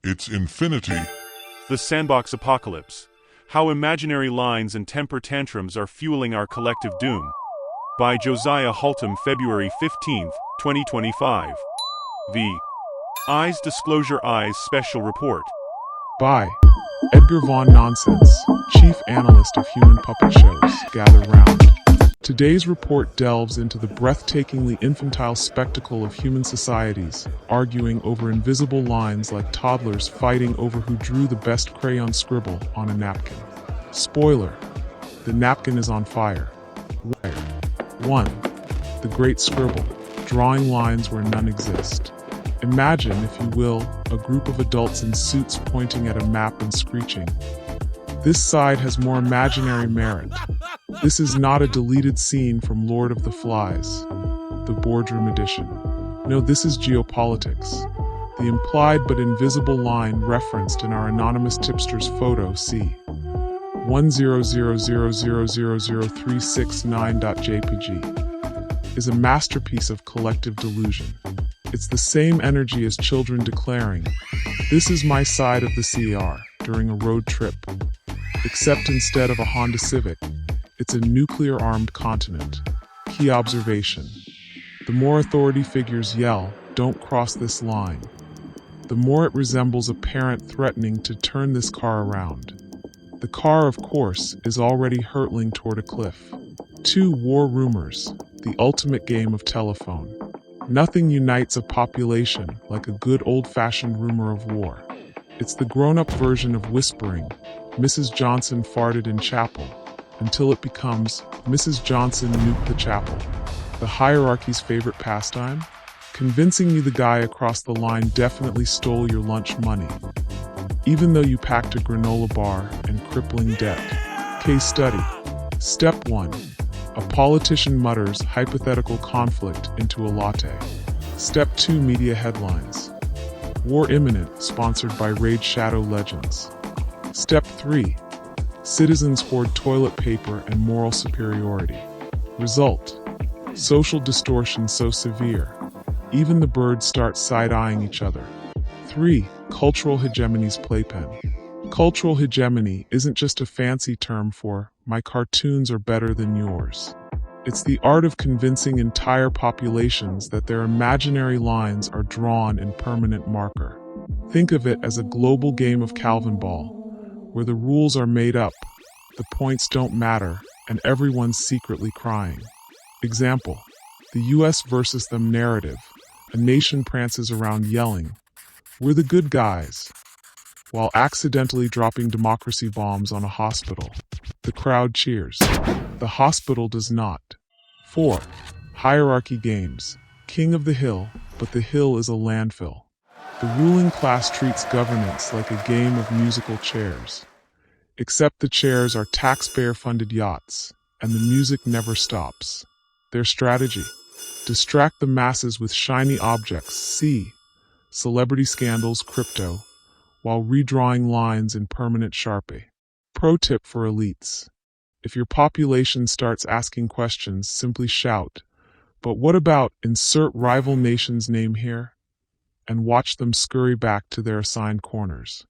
It's infinity. The Sandbox Apocalypse. How imaginary lines and temper tantrums are fueling our collective doom. By Josiah Haltom, February 15, 2025. The Eyes Disclosure Eyes Special Report. By Edgar Von Nonsense, Chief Analyst of Human Puppet Shows. Gather round. Today's report delves into the breathtakingly infantile spectacle of human societies, arguing over invisible lines like toddlers fighting over who drew the best crayon scribble on a napkin. Spoiler: the napkin is on fire. 1. The Great Scribble, drawing lines where none exist. Imagine, if you will, a group of adults in suits pointing at a map and screeching, "This side has more imaginary merit." This is not a deleted scene from Lord of the Flies, the boardroom edition. No, this is geopolitics. The implied but invisible line referenced in our anonymous tipster's photo, c. 10000000369.jpg, is a masterpiece of collective delusion. It's the same energy as children declaring, "This is my side of the CR," during a road trip. Except instead of a Honda Civic, it's a nuclear-armed continent. Key observation: the more authority figures yell, "Don't cross this line," the more it resembles a parent threatening to turn this car around. The car, of course, is already hurtling toward a cliff. 2. War rumors, the ultimate game of telephone. Nothing unites a population like a good old-fashioned rumor of war. It's the grown-up version of whispering, "Mrs. Johnson farted in chapel," until it becomes, "Mrs. Johnson nuked the chapel." The hierarchy's favorite pastime? Convincing you the guy across the line definitely stole your lunch money, even though you packed a granola bar and crippling debt. Case study. Step 1. A politician mutters hypothetical conflict into a latte. Step 2. Media headlines. War imminent, sponsored by Raid Shadow Legends. Step 3. Citizens hoard toilet paper and moral superiority. Result: social distortion so severe, even the birds start side-eyeing each other. 3. Cultural hegemony's playpen. Cultural hegemony isn't just a fancy term for, "My cartoons are better than yours." It's the art of convincing entire populations that their imaginary lines are drawn in permanent marker. Think of it as a global game of Calvin Ball, where the rules are made up, the points don't matter, and everyone's secretly crying. Example: the US versus them narrative. A nation prances around yelling, "We're the good guys," while accidentally dropping democracy bombs on a hospital. The crowd cheers. The hospital does not. 4. Hierarchy games. King of the hill, but the hill is a landfill. The ruling class treats governance like a game of musical chairs. Except the chairs are taxpayer-funded yachts, and the music never stops. Their strategy: distract the masses with shiny objects, see celebrity scandals, crypto, while redrawing lines in permanent Sharpie. Pro tip for elites: if your population starts asking questions, simply shout, "But what about insert rival nation's name here?" and watch them scurry back to their assigned corners.